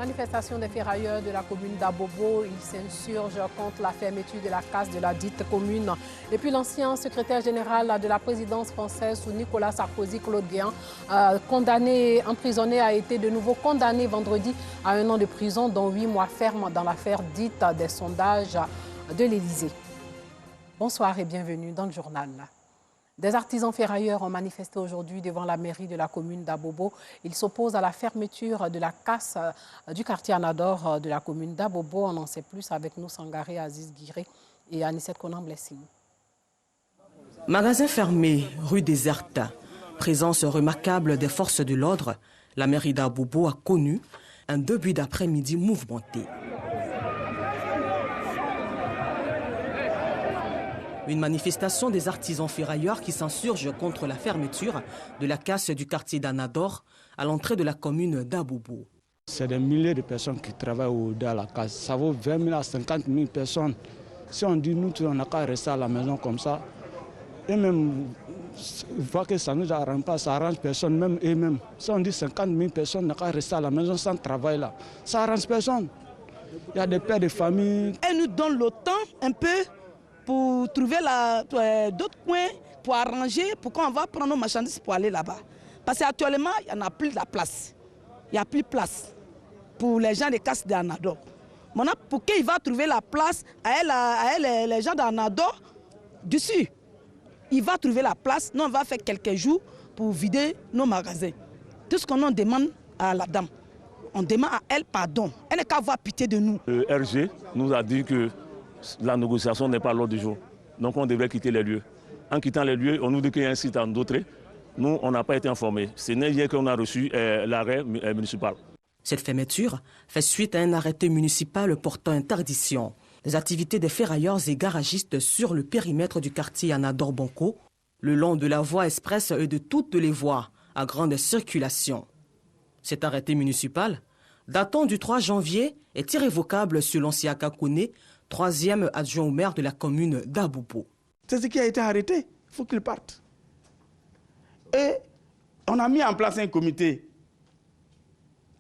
Manifestation des ferrailleurs de la commune d'Abobo, ils s'insurgent contre la fermeture de la casse de la dite commune. Et puis l'ancien secrétaire général de la présidence française sous Nicolas Sarkozy, Claude Guéant, condamné, emprisonné, a été de nouveau condamné vendredi à 1 an de prison, dont 8 mois ferme dans l'affaire dite des sondages de l'Élysée. Bonsoir et bienvenue dans le journal. Des artisans ferrailleurs ont manifesté aujourd'hui devant la mairie de la commune d'Abobo. Ils s'opposent à la fermeture de la casse du quartier Anador de la commune d'Abobo. On en sait plus avec nous, Sangaré Aziz Guiré et Anissette Konan-Blessing. Magasin fermé, rue déserte, présence remarquable des forces de l'ordre, la mairie d'Abobo a connu un début d'après-midi mouvementé. Une manifestation des artisans ferrailleurs qui s'insurgent contre la fermeture de la casse du quartier d'Anador à l'entrée de la commune d'Abobo. C'est des milliers de personnes qui travaillent dans la casse. Ça vaut 20 000 à 50 000 personnes. Si on dit nous, on n'a qu'à rester à la maison comme ça, et même, voit que ça ne nous arrange pas, ça arrange personne, même eux-mêmes. Si on dit 50 000 personnes, on n'a qu'à rester à la maison sans travail là, ça arrange personne. Il y a des pères de famille. Elle nous donne le temps un peu pour trouver d'autres coins, pour arranger, pour qu'on va prendre nos marchandises pour aller là-bas. Parce qu'actuellement, il n'y en a plus de la place. Il n'y a plus de place pour les gens des casses d'Anador. Maintenant, pour qu'il va trouver la place à elle, les gens d'Anador, dessus, il va trouver la place. Nous, on va faire quelques jours pour vider nos magasins. Tout ce qu'on demande à la dame, on demande à elle pardon. Elle n'est qu'à avoir pitié de nous. Le RG nous a dit que la négociation n'est pas à l'ordre du jour. Donc on devrait quitter les lieux. En quittant les lieux, on nous dit qu'il y a un site en d'autres. Nous, on n'a pas été informés. Ce n'est hier qu'on a reçu l'arrêt municipal. Cette fermeture fait suite à un arrêté municipal portant interdiction des activités des ferrailleurs et garagistes sur le périmètre du quartier Anador-Bonko, le long de la voie express et de toutes les voies à grande circulation. Cet arrêté municipal, datant du 3 janvier, est irrévocable selon Siaka Kone, 3e adjoint au maire de la commune d'Abobo. C'est ce qui a été arrêté, il faut qu'il parte. Et on a mis en place un comité.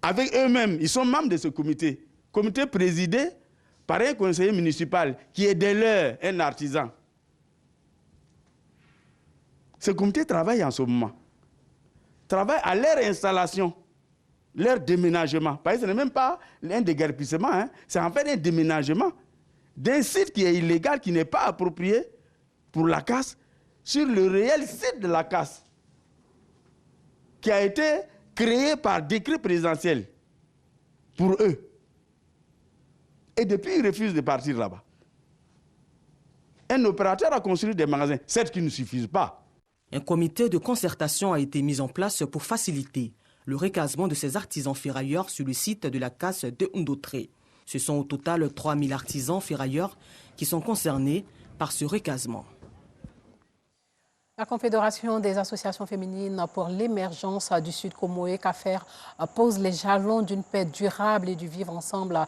Avec eux-mêmes, ils sont membres de ce comité. Comité présidé par un conseiller municipal qui est dès lors un artisan. Ce comité travaille en ce moment. Travaille à leur installation, leur déménagement. Parce que ce n'est même pas un déguerpissement, hein. C'est en fait un déménagement d'un site qui est illégal, qui n'est pas approprié pour la casse, sur le réel site de la casse, qui a été créé par décret présidentiel pour eux. Et depuis, ils refusent de partir là-bas. Un opérateur a construit des magasins, certes qui ne suffisent pas. Un comité de concertation a été mis en place pour faciliter le recasement de ces artisans ferrailleurs sur le site de la casse de Ndotré. Ce sont au total 3000 artisans ferrailleurs qui sont concernés par ce recasement. La Confédération des associations féminines pour l'émergence du Sud Comoé, CAFER, pose les jalons d'une paix durable et du vivre ensemble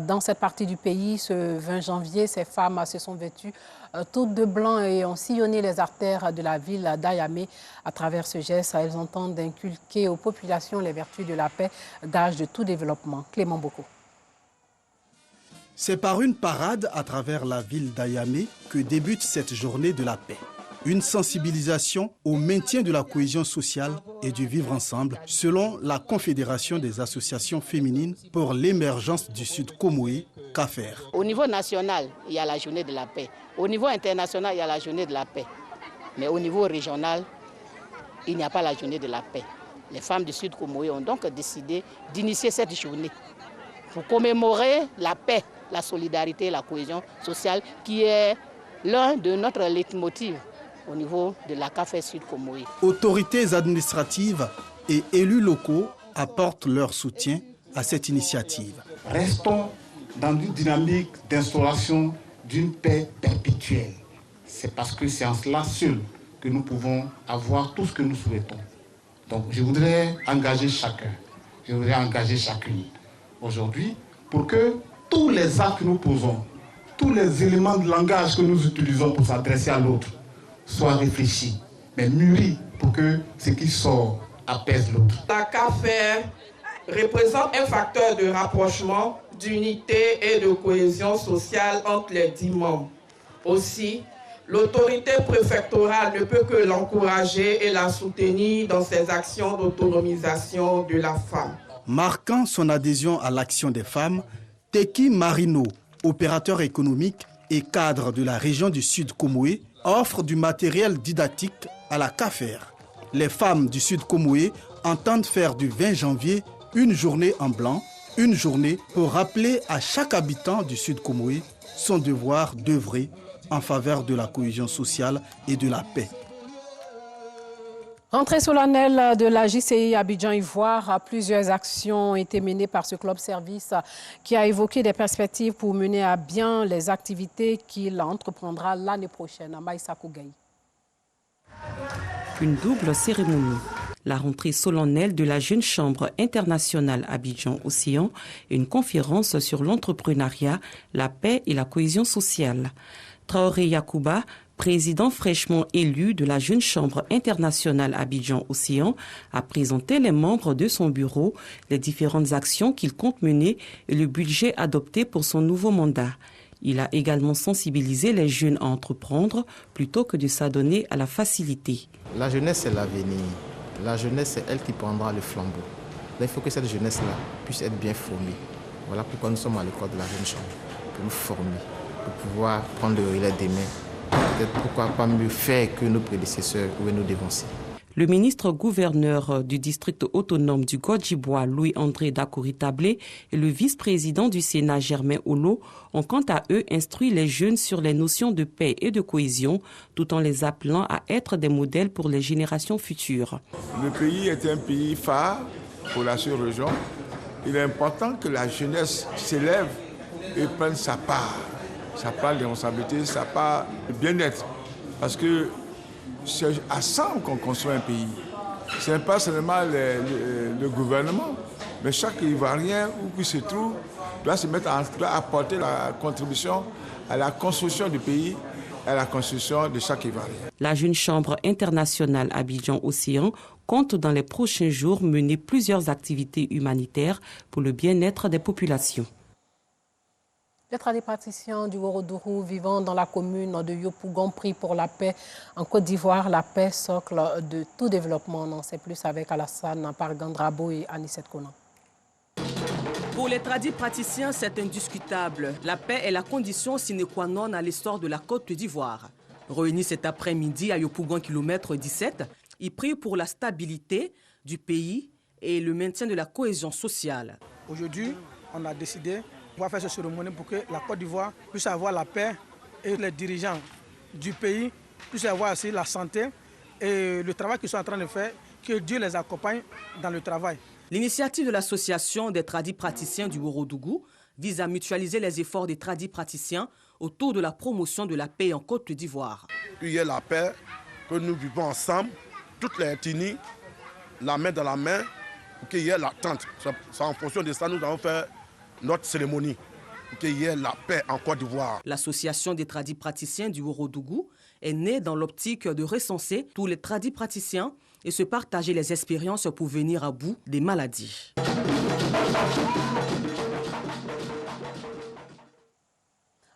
dans cette partie du pays. Ce 20 janvier, ces femmes se sont vêtues toutes de blanc et ont sillonné les artères de la ville d'Ayamé. À travers ce geste, elles entendent inculquer aux populations les vertus de la paix, gage de tout développement. Clément Boko. C'est par une parade à travers la ville d'Ayamé que débute cette journée de la paix. Une sensibilisation au maintien de la cohésion sociale et du vivre ensemble, selon la Confédération des associations féminines pour l'émergence du Sud Comoé, CAFER. Au niveau national, il y a la journée de la paix. Au niveau international, il y a la journée de la paix. Mais au niveau régional, il n'y a pas la journée de la paix. Les femmes du Sud Comoé ont donc décidé d'initier cette journée pour commémorer la paix, la solidarité, la cohésion sociale, qui est l'un de notre leitmotiv au niveau de la CAFER Sud Comoé. Autorités administratives et élus locaux apportent leur soutien à cette initiative. Restons dans une dynamique d'instauration d'une paix perpétuelle. C'est parce que c'est en cela seul que nous pouvons avoir tout ce que nous souhaitons. Donc je voudrais engager chacun, je voudrais engager chacune aujourd'hui pour que tous les actes que nous posons, tous les éléments de langage que nous utilisons pour s'adresser à l'autre soient réfléchis, mais mûris pour que ce qui sort apaise l'autre. La CAFER représente un facteur de rapprochement, d'unité et de cohésion sociale entre les 10 membres. Aussi, l'autorité préfectorale ne peut que l'encourager et la soutenir dans ses actions d'autonomisation de la femme. Marquant son adhésion à l'action des femmes, Teki Marino, opérateur économique et cadre de la région du Sud Komoé, offre du matériel didactique à la CAFER. Les femmes du Sud Komoé entendent faire du 20 janvier une journée en blanc, une journée pour rappeler à chaque habitant du Sud Komoé son devoir d'œuvrer en faveur de la cohésion sociale et de la paix. Rentrée solennelle de la JCI Abidjan-Ivoire, plusieurs actions ont été menées par ce club service qui a évoqué des perspectives pour mener à bien les activités qu'il entreprendra l'année prochaine. Maïssa Kougaï. Une double cérémonie. La rentrée solennelle de la Jeune Chambre internationale Abidjan-Océan et une conférence sur l'entrepreneuriat, la paix et la cohésion sociale. Traoré Yacouba, président fraîchement élu de la Jeune Chambre internationale Abidjan-Océan, a présenté les membres de son bureau les différentes actions qu'il compte mener et le budget adopté pour son nouveau mandat. Il a également sensibilisé les jeunes à entreprendre plutôt que de s'adonner à la facilité. La jeunesse, c'est l'avenir. La jeunesse, c'est elle qui prendra le flambeau. Là, il faut que cette jeunesse-là puisse être bien formée. Voilà pourquoi nous sommes à l'école de la Jeune Chambre, pour nous former, pour pouvoir prendre le relais des mains. Peut-être pourquoi pas mieux faire que nos prédécesseurs ou nos dévancés. Le ministre gouverneur du district autonome du Godjibois, Louis-André Dakouri-Tablé, et le vice-président du Sénat, Germain Olo, ont quant à eux instruit les jeunes sur les notions de paix et de cohésion, tout en les appelant à être des modèles pour les générations futures. Le pays est un pays phare pour la sous-région. Il est important que la jeunesse s'élève et prenne sa part de responsabilité, sa part de bien-être. Parce que c'est ensemble qu'on construit un pays. Ce n'est pas seulement le gouvernement, mais chaque Ivoirien où qu'il se trouve doit se mettre à apporter la contribution à la construction du pays, à la construction de chaque Ivoirien. La Jeune Chambre internationale Abidjan-Océan compte dans les prochains jours mener plusieurs activités humanitaires pour le bien-être des populations. Les tradipraticiens du Worodougou vivant dans la commune de Yopougon prient pour la paix. En Côte d'Ivoire, la paix, socle de tout développement. On en sait plus avec Alassane Pargandrabo et Anissette Konan. Pour les tradipraticiens, c'est indiscutable. La paix est la condition sine qua non à l'histoire de la Côte d'Ivoire. Réunis cet après-midi à Yopougon, kilomètre 17, ils prient pour la stabilité du pays et le maintien de la cohésion sociale. Aujourd'hui, on a décidé on va faire cette cérémonie pour que la Côte d'Ivoire puisse avoir la paix et les dirigeants du pays puissent avoir aussi la santé et le travail qu'ils sont en train de faire, que Dieu les accompagne dans le travail. L'initiative de l'association des tradipraticiens du Worodougou vise à mutualiser les efforts des tradipraticiens autour de la promotion de la paix en Côte d'Ivoire. Qu'il y ait la paix, que nous vivons ensemble, toutes les ethnies, la main dans la main, pour qu'il y ait l'attente. C'est en fonction de ça nous allons faire notre cérémonie, pour qu'il y ait la paix en Côte d'Ivoire. L'association des tradipraticiens du Worodougou est née dans l'optique de recenser tous les tradipraticiens et se partager les expériences pour venir à bout des maladies.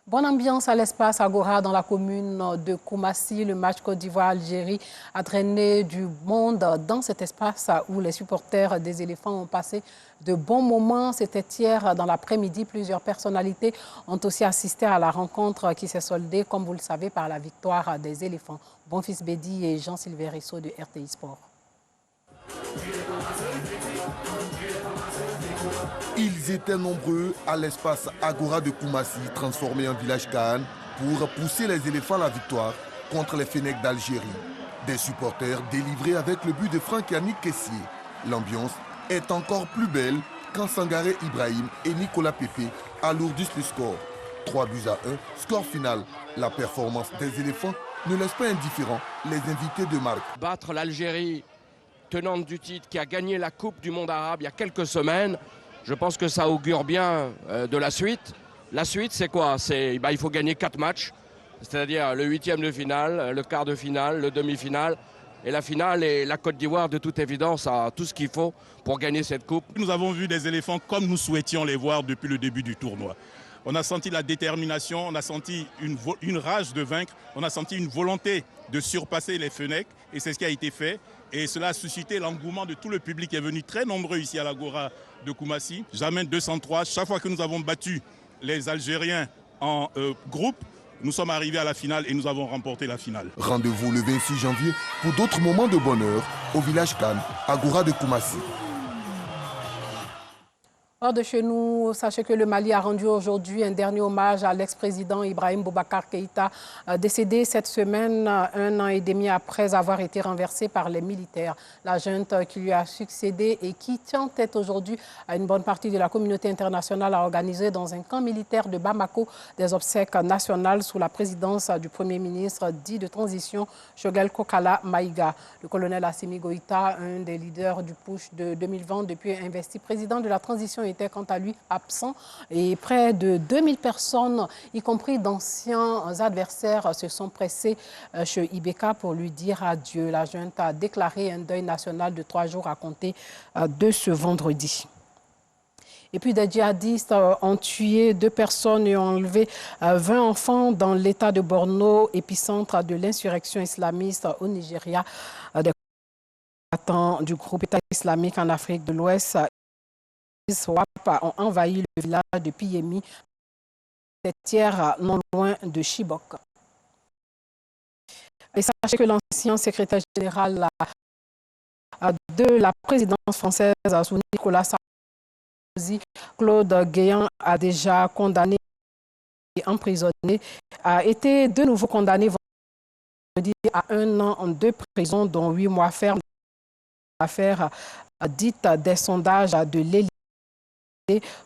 Bonne ambiance à l'espace Agora dans la commune de Koumassi. Le match Côte d'Ivoire-Algérie a traîné du monde dans cet espace où les supporters des éléphants ont passé de bons moments. C'était hier dans l'après-midi. Plusieurs personnalités ont aussi assisté à la rencontre qui s'est soldée, comme vous le savez, par la victoire des éléphants. Bonfils Bédi et Jean-Sylvain Risso de RTI Sport. Ils étaient nombreux à l'espace Agora de Koumassi, transformé en village Kahane, pour pousser les éléphants à la victoire contre les Fennecs d'Algérie. Des supporters délivrés avec le but de Franck-Yannick Kessier. L'ambiance est encore plus belle quand Sangaré Ibrahim et Nicolas Pépé alourdissent le score. 3 buts à 1, score final. La performance des éléphants ne laisse pas indifférents les invités de marque. Battre l'Algérie, tenante du titre, qui a gagné la Coupe du monde arabe il y a quelques semaines, je pense que ça augure bien de la suite. La suite, c'est quoi? Il faut gagner 4 matchs, c'est-à-dire le 8e de finale, le quart de finale, le demi-finale Et la finale, et la Côte d'Ivoire, de toute évidence, a tout ce qu'il faut pour gagner cette coupe. Nous avons vu des éléphants comme nous souhaitions les voir depuis le début du tournoi. On a senti la détermination, on a senti une rage de vaincre, on a senti une volonté de surpasser les Fennecs, et c'est ce qui a été fait. Et cela a suscité l'engouement de tout le public qui est venu très nombreux ici à l'Agora de Koumassi. J'amène 203. Chaque fois que nous avons battu les Algériens en groupe, nous sommes arrivés à la finale et nous avons remporté la finale. Rendez-vous le 26 janvier pour d'autres moments de bonheur au village Khan, Agora de Koumassi. Hors de chez nous, sachez que le Mali a rendu aujourd'hui un dernier hommage à l'ex-président Ibrahim Boubacar Keïta, décédé cette semaine, 1 an et demi après avoir été renversé par les militaires. La junte qui lui a succédé et qui tient tête aujourd'hui à une bonne partie de la communauté internationale a organisé dans un camp militaire de Bamako des obsèques nationales sous la présidence du Premier ministre dit de transition, Choguel Kokala Maïga. Le colonel Assimi Goïta, un des leaders du push de 2020 depuis investi président de la transition, était quant à lui absent et près de 2000 personnes, y compris d'anciens adversaires, se sont pressés chez Ibeka pour lui dire adieu. La junte a déclaré un deuil national de 3 jours à compter de ce vendredi. Et puis des djihadistes ont tué 2 personnes et ont enlevé 20 enfants dans l'état de Borno, épicentre de l'insurrection islamiste au Nigeria. Des combattants du groupe État islamique en Afrique de l'Ouest ont envahi le village de Piyemi, hier non loin de Chibok. Et sachez que l'ancien secrétaire général de la présidence française sous Nicolas Sarkozy, Claude Guéant, a déjà condamné et emprisonné, a été de nouveau condamné vendredi à 1 an de prison, dont 8 mois ferme. L'affaire dite des sondages de l'Élysée.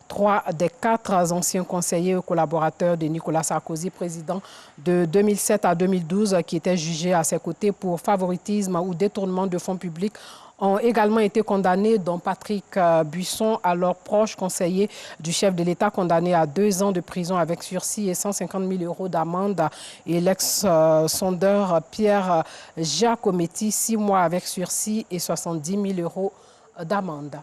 3 des 4 anciens conseillers ou collaborateurs de Nicolas Sarkozy, président de 2007 à 2012, qui étaient jugés à ses côtés pour favoritisme ou détournement de fonds publics, ont également été condamnés, dont Patrick Buisson, alors proche conseiller du chef de l'État, condamné à 2 ans de prison avec sursis et 150 000 € d'amende, et l'ex-sondeur Pierre Giacometti, 6 mois avec sursis et 70 000 € d'amende.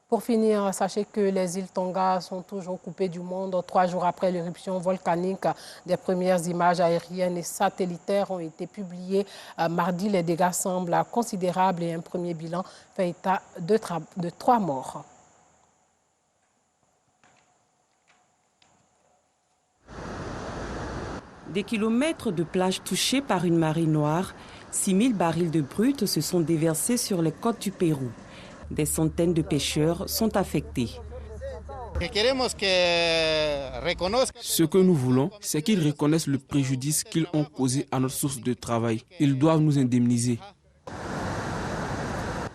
Pour finir, sachez que les îles Tonga sont toujours coupées du monde. 3 jours après l'éruption volcanique, des premières images aériennes et satellitaires ont été publiées. Mardi, les dégâts semblent considérables et un premier bilan fait état de 3 morts. Des kilomètres de plages touchées par une marée noire, 6 000 barils de brut se sont déversés sur les côtes du Pérou. Des centaines de pêcheurs sont affectés. Ce que nous voulons, c'est qu'ils reconnaissent le préjudice qu'ils ont causé à notre source de travail. Ils doivent nous indemniser.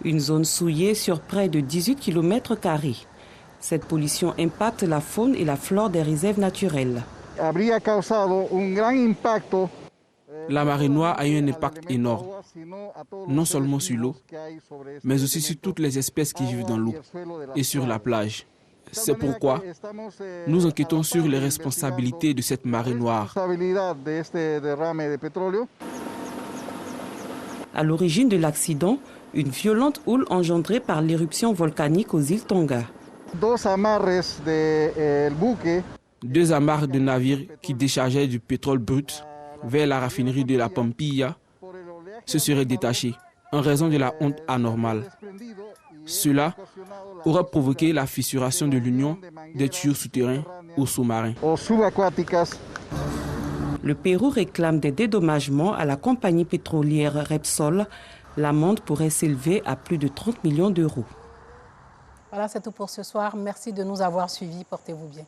Une zone souillée sur près de 18 km². Cette pollution impacte la faune et la flore des réserves naturelles. La marée noire a eu un impact énorme, non seulement sur l'eau, mais aussi sur toutes les espèces qui vivent dans l'eau et sur la plage. C'est pourquoi nous enquêtons sur les responsabilités de cette marée noire. À l'origine de l'accident, une violente houle engendrée par l'éruption volcanique aux îles Tonga. 2 amarres de navires qui déchargeaient du pétrole brut vers la raffinerie de la Pampilla se seraient détachés en raison de la honte anormale. Cela aurait provoqué la fissuration de l'union des tuyaux souterrains ou sous-marins. Le Pérou réclame des dédommagements à la compagnie pétrolière Repsol. L'amende pourrait s'élever à plus de 30 millions d'euros. Voilà, c'est tout pour ce soir. Merci de nous avoir suivis. Portez-vous bien.